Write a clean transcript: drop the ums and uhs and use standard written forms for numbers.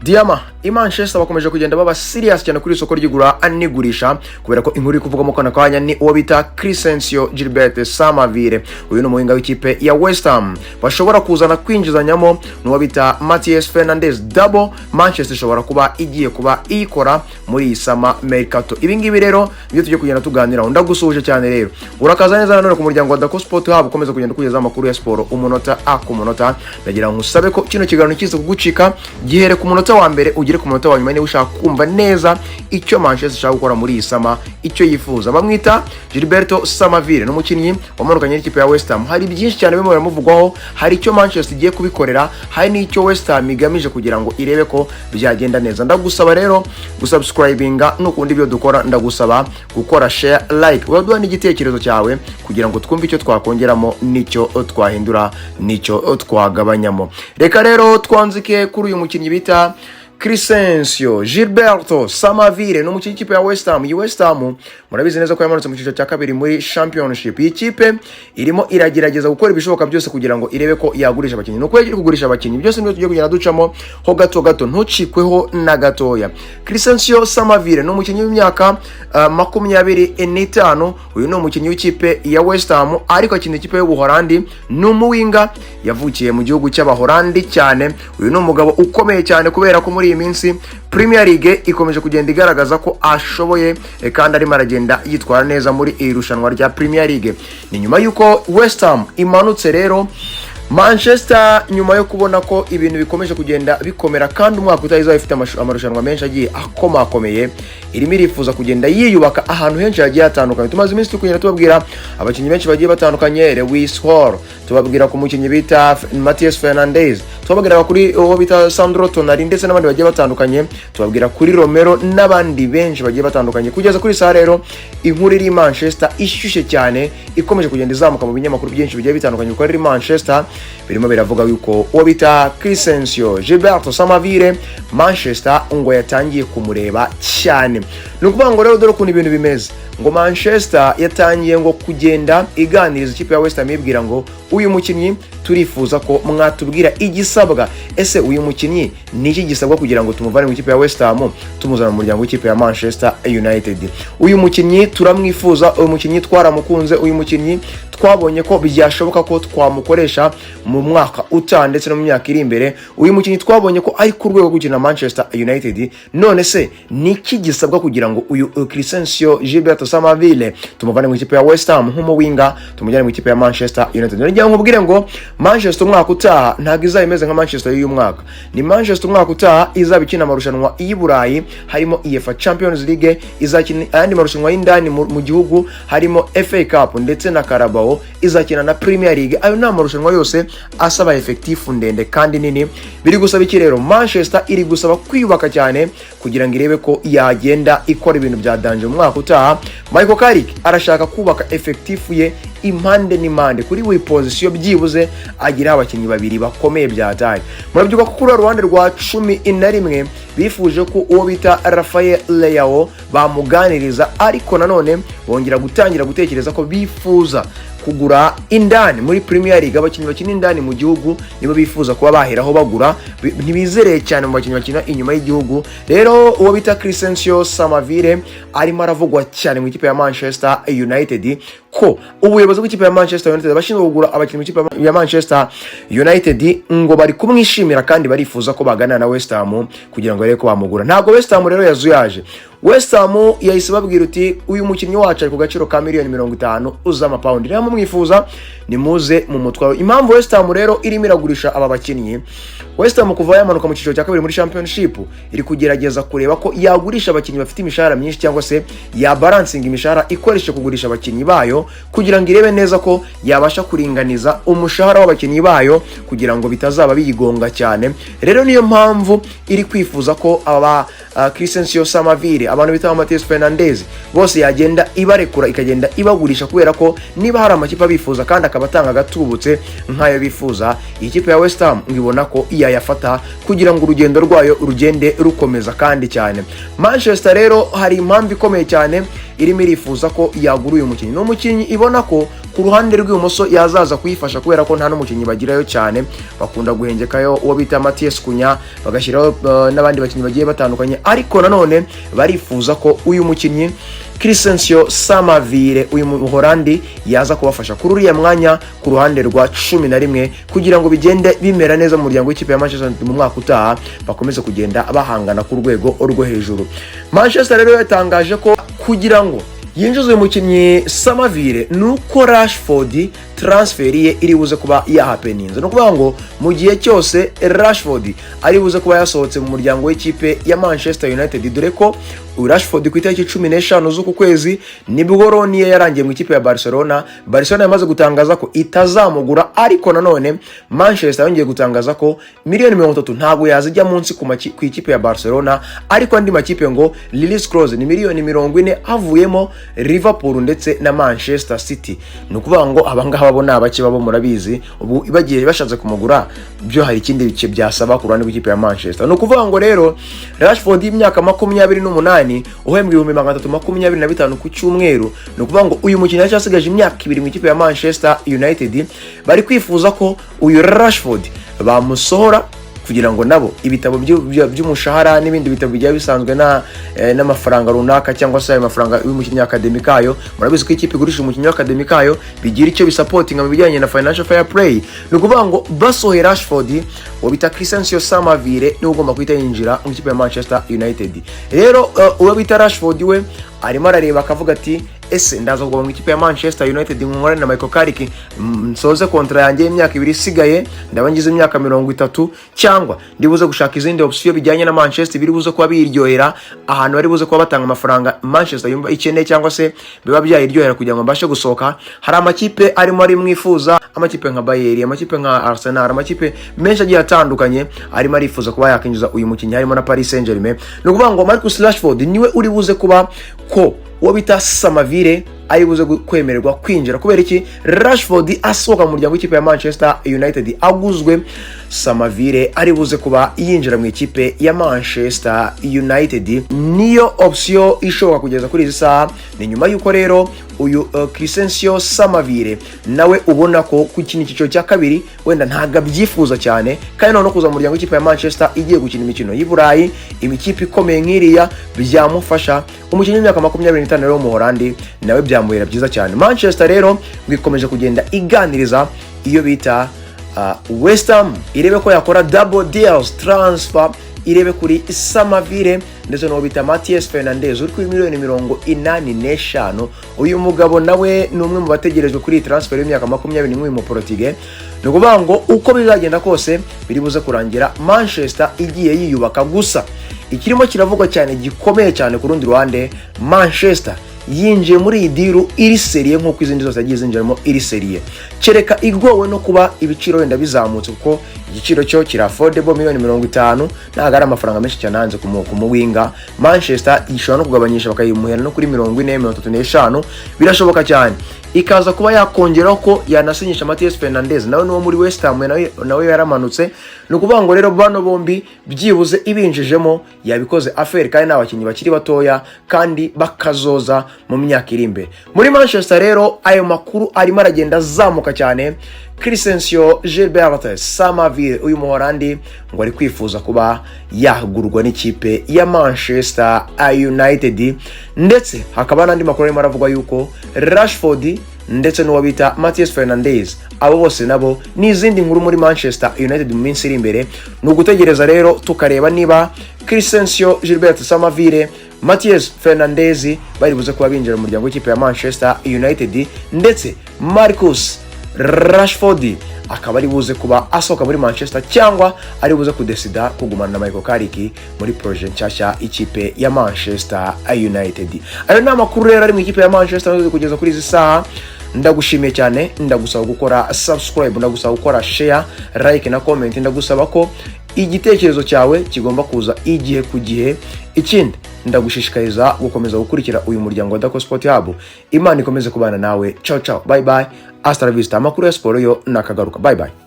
Diama Manchester bakomeje kugenda baba serious cyane kuri isoko ry'igura anigurisha kubera ko inkuru iri kuvugamo kana kanya ni uwo bita Crescencio Gilbert Summerville. Uyu ni umuhinga w'ikipe ya Westham bashobora kuzana kwinjizanyamo n'uwo bita Matthias Fernandez double. Manchester ishobora kuba igiye kuba ikora muri summer mercato. Ibi ngibi rero byo tujye kugenda tuganira. Ndagusuje cyane rero urakaza neza none ku muryango wa DACCO Sport Hub ukomeza kugenda kugeza amakuru ya sport umunota ku munota. Ndagira ngusabe ko kino kiganiro kize kugucika gihere ku munota wa mbere ugire ku munota wa nyuma niba ushaka kumva neza icyo Manchester ishaka gukora muri iyi sama, icyo yifuza. Bamwita Gilberto Summerville n'umukinnyi wamanukanye n'ikipe ya Westham. Hari byinshi cyane bimwe baramuvugwaho, hari icyo Manchester igiye kubikorera, hari n'icyo Westham igamije kugira ngo irebe ko byagenda neza. Ndagusaba rero gusubscribinga n'ukundi byo dukora, ndagusaba gukora share, like, uraduha n'igitekerezo cyawe kugira ngo twumve icyo twakongeramo n'icyo twahindura n'icyo twagabanyamo. Reka rero twanzike kuri uyu mukinnyi bita Crescencio Gilberto Summerville no mukinnyi w'ikipe ya Westham. Westham murabizi neza ko yamanutse mu cyiciro cya kabiri muri championship. Iyi kipe irimo iragerageza gukora ibishoboka byose kugira ngo irebe ko yagurisha abakinnyi. Nuko yagiye kugurisha abakinnyi byose nibyo tugiye kugenda ducamo ho gato ntucikweho na gatoya. Crescencio Summerville no mukinnyi w'imyaka 25. Uyu ni umukinnyi w'ikipe ya Westham ariko akina ikipe y'Ubuholandi, n'umuwinga yavukiye mu gihugu cy'Abaholandi cyane. Uyu ni umugabo ukomeye cyane kubera ko muri iyi minsi Premier League ikomeje kugenda igaragaza ko ashoboye kandi arimo aragenda yitwara neza muri irushanwa rya Premier League. Ni nyuma yuko Westham imanutse rero Manchester nyuma yo kubona ko ibintu bikomeje kugenda bikomera kandi umwaka utayiza ifite amarushanwa menshi agiye akomakomeye, irimo irifuza kugenda yiyubaka ahantu henshi hagiye hatandukanye. Tumaze iminsi tukugenda tubabwira abakinnyi benshi bagiye batandukanye, Lewis Hall, tubabwira ku mukinnyi bita Matthias Fernandez, tubabwira kuri uwo bita Sandro Tonali ndetse n'abandi bagiye batandukanye, tubabwira kuri Romero n'abandi benshi bagiye batandukanye. Kugeza kuri saa rero inkuru iri Manchester ishyushye cyane ikomeje kugenda izamuka mu binyamakuru byinshi bigiye bitandukanye kuko iri Manchester birimo biravuga yuko uwo bita Crescencio Gilberto Summerville Manchester ngo yatangiye kumureba cyane. Nukuvuga ngo rero dore ukuntu ibintu bimeze, ngo Manchester yatangiye ngo kugenda iganiriza ikipe ya Westham ibwira ngo uyu mukinnyi turifuza ko mwatubwira igisabwa. Ese uyu mukinnyi niki gisabwa kugira ngo tumuvane mu ikipe ya Westham tumuzana mu muryango w'ikipe ya Manchester United? Uyu mukinnyi turamwifuza, uyu mukinnyi twaramukunze, uyu mukinnyi twabonye ko byashoboka ko twamukoresha mu mwaka utaha ndetse no mu myaka iri imbere. Uyu mukinnyi twabonye ko ari ku rwego rwo gukina Manchester United. None se niki gisabwa kugira ngo uyu Crescencio Gilberto Summerville tumuvane mu ikipe ya Westham nk'umuwinga tumujyane mu ikipe ya Manchester United? Ngira ngo nkubwire ngo Manchester umwaka utaha ntabwo izaba imeze nka Manchester y'uyu mwaka. Ni Manchester umwaka utaha izaba ikina amarushanwa y'i Burayi, harimo UEFA Champions League, izakina ayandi marushanwa y'indani mu gihugu harimo FA Cup ndetse na Carabao, izakina na Premier League. Ayo ni amarushanwa yose asaba effective ndende kandi nini. Biri gusaba iki rero? Manchester iri gusaba kwiyubaka cyane kugira ngo irebe ko yagenda ikora ibintu bya danger mu mwaka utaha. Michael Carrick arashaka kubaka effective ye impande n'impande kuri we position byibuze agira abakinnyi babiri bakomeye byataye. Murabyuka ko kuri ruhande rwa 11 bifuje ko uwo bita Rafael Leao bamuganiriza, ariko nanone bongera gutangira gutekereza ko bifuza kugura indani muri Premier League. Abakinnyi bakina indani mu gihugu nibo bifuza kuba baheraho bagura, ntibizereye cyane mu bakinnyi bakina inyuma y'igihugu. Rero uwo bita Crescencio Summerville arimo aravugwa cyane mu ikipe ya Manchester United ko ubuyobozi bw'ikipe ya Manchester United bashinzwe kugura abakinnyi mu ikipe ya Manchester United ngo bari kumwishimira kandi barifuza ko bagana na Westham kugira ngo barebe ko bamugura. Ntabwo Westham rero yazuyaje. Westham yahise babwira uti uyu mukinnyi wacu ari ku gaciro ka $50 uz'amapaundi, rero mumwifuza ni muze mu mutwaro. Impamvu Westham rero irimo iragurisha aba bakinnyi, Westham kuva yamanuka mu cyiciro cya kabiri muri championship iri kugerageza kureba ko yagurisha abakinnyi bafite imishahara myinshi cyangwa se ya balancing imishahara ikoresha kugurisha abakinnyi bayo kugira ngo irebe neza ko yabasha kuringaniza umushahara w'abakinnyi bayo kugira ngo bitazaba biyigonga cyane. Rero niyo mpamvu iri kwifuza ko aba Crescencio Summerville, abantu bita Matthias Fernandez bose yagenda ibarekura ikagenda ibagurisha kubera ko niba hari amakipe bifuza kandi akabatanga gatubutse nk'ayo bifuza, ikipe ya Westham ngibona ko yayafata kugira ngo urugendo rwayo rugende rukomeza kandi cyane. Manchester rero hari impamvu ikomeye cyane irimo irifuza ko yagura uyu mukinnyi. No mukinnyi ibona ko ku ruhande rw'ibumoso yazaza kuyifasha kubera ko nta n'umukinnyi bagirayo cyane, bakunda guhengekayo uwo bita Mathias Kunya, bagashyiraho n'abandi bakinnyi bagiye batandukanye, ariko nanone barifuza ko uyu mukinnyi Crescencio Summerville uyu Muholandi yaza kubafasha kuri uriya mwanya ku ruhande rwa 11 kugira ngo bigende bimera neza mu muryango w'ikipe ya Manchester United mu mwaka utaha, bakomeze kugenda bahangana ku rwego rwo hejuru. Manchester rero yatangaje ko kugira ngo yinjiza uyu mukinnyi Summerville nuko Rashford transfer ye iri buze kuba yahapeninze. No kuvuga ngo mu gihe cyose Rashford ari buze kuba yasohotse mu muryango w'ikipe ya Manchester United, dore ko Rashford ku itariki 15 z'uku kwezi nibwo Roni yarangiye mu ikipe ya Barcelona. Barcelona yamaze gutangaza ko itazamugura, ariko nanone Manchester yongeye gutangaza ko miliyoni 30 ntago yazijya munsi ku ikipe ya Barcelona, ariko andi makipe ngo release clause ni miliyoni 40 havuyemo Liverpool ndetse na Manchester City. Nukuvuga ngo abangaha babona abake babo murabizi ubu bagiye bashatse kumugura byo hari ikindi bice byasaba ku ruhande rw'ikipe ya Manchester. Nukuvuga ngo rero Rashford y'imyaka 28 uhembwa 325 ku cyumweru. Nukuvuga ngo uyu mukinnyi cyasigaje imyaka 2 mu ikipe ya Manchester United, bari kwifuza ko uyu Rashford bamusohora kugira ngo nabo ibitabo by'umushahara n'ibindi bitabo bijya bisanzwe n'amafaranga runaka cyangwa se amafaranga y'umukinnyi akademikayo. Murabizi ko ikipe igurisha umukinnyi akademikayo bigira icyo bisupportinga mu bijyanye na financial fair play. Nukuvuga ngo basohera Rashford wo bita Crescencio Summerville ni ugomba kwita yinjira mu ikipe ya Manchester United. Rero uwo bita Rashford we arimo arareba akavuga ati ese ndaza kugwa mu ikipe ya Manchester United nkorana na Michael Carrick nsoze kontra yanjye y'imyaka 2 isigaye ndabangize imyaka 30, cyangwa ndibuze gushaka izindi option bijyanye na Manchester biri buze kuba biryohera ahantu bari buze kuba batanga amafaranga Manchester yumva ikeneye cyangwa se biba byayiryohera kugira ngo mbashe gusohoka. Hari amakipe arimo ari mwifuza, amakipe nka Bayern, amakipe nka Arsenal, amakipe menshi agiye atandukanye arimo arifuza kuba yakinjiza uyu mukinnyi, harimo na Paris Saint-Germain. No kuvuga ngo Marcus Rashford niwe uri buze kuba ko uwo bita Summerville ari buze kwemererwa kwinjira. Kubera iki Rashford asohoka mu muryango w'ikipe ya Manchester United aguzwe, Summerville ari buze kuba yinjira mu ikipe ya Manchester United. Niyo option ishoboka kugeza kuri izi saha. Ni nyuma yuko rero uyu Crescencio Summerville nawe ubona ko ku kintu cyiciro cya kabiri wenda ntaga byifuza cyane, kandi no kuza mu muryango w'ikipe ya Manchester igiye gukina imikino y'Iburayi, imikipe ikomeye nk'iriya byamufasha. Umukinnyi w'imyaka 25 rero mu Holandi nawe byamuhera byiza cyane. Manchester rero bikomeje kugenda iganiriza iyo bita Westham irebe ko yakora double deals transfer, irebe kuri Summerville ndetse no bita Mathias Fernandez uri kuri miliyoni 85. Uyu mugabo nawe ni umwe mu bategerejwe kuri transfer y'imyaka 21 mu Portugal. Nukuvuga ngo uko bizagenda kose biri buze kurangira Manchester igiye yiyubaka. Gusa ikirimo kiravugwa cyane gikomeye cyane ku rundi ruhande, Manchester yinjiye muri iyi diru iri serie nk'uko izindi zose yagiye zinjiramo iri serie, kereka igowe no kuba ibiciro wenda bizamutse kuko igiciro cyo kira affordable miliyoni 50 ntago ari amafaranga menshi cyane hanze ku muwinga. Manchester ishobora no kugabanyisha bakayimuhera no kuri 40-35 birashoboka cyane, ikaza kuba yakongeraho ko yanasinyisha Mathias Fernandez nawe no muri Westham nawe yaramanutse. Nukuvuga ngo rero bano bombi byibuze ibinjijemo yabikoze affaire, kandi n'abakinnyi bakiri batoya kandi bakazoza mu myaka iri imbere. Muri Manchester rero ayo makuru arimo aragenda zamuka cyane. Crescencio Gilbert Summerville uyu Muholandi ngo ari kwifuza kuba yahugurwa n'ikipe ya Manchester United, ndetse hakaba n'andi makuru arimo aravugwa yuko Rashford ndetse n'uwo bita Mathias Fernandez abo bose nabo n'izindi nkuru muri Manchester United mu minsi iri imbere. Nugutegereza rero tukareba niba Crescencio Gilbert Summerville, Mathias Fernandez bari buze kuba binjira mu muryango w'ikipe ya Manchester United, ndetse Marcus Rashford akaba ari buze kuba asohoka muri Manchester cyangwa ari buze kudesida kugumana na Michael Carrick muri project nshyashya ikipe ya Manchester United. Ayo ni amakuru rero ari mu ikipe ya Manchester United kugeza kuri izi saha. Ndagushimiye cyane, ndagusaba gukora subscribe, ndagusaba gukora share, like na comment, ndagusaba ko igitekerezo cyawe kigomba kuza igihe ku gihe. Ikindi ndagushishikariza gukomeza gukurikira uyu muryango wa DACCO Sport Hub. Imana ikomeze kubana nawe. Ciao ciao, bye bye, hasta la vista. Amakuru ya sport yo nakagaruka, bye bye.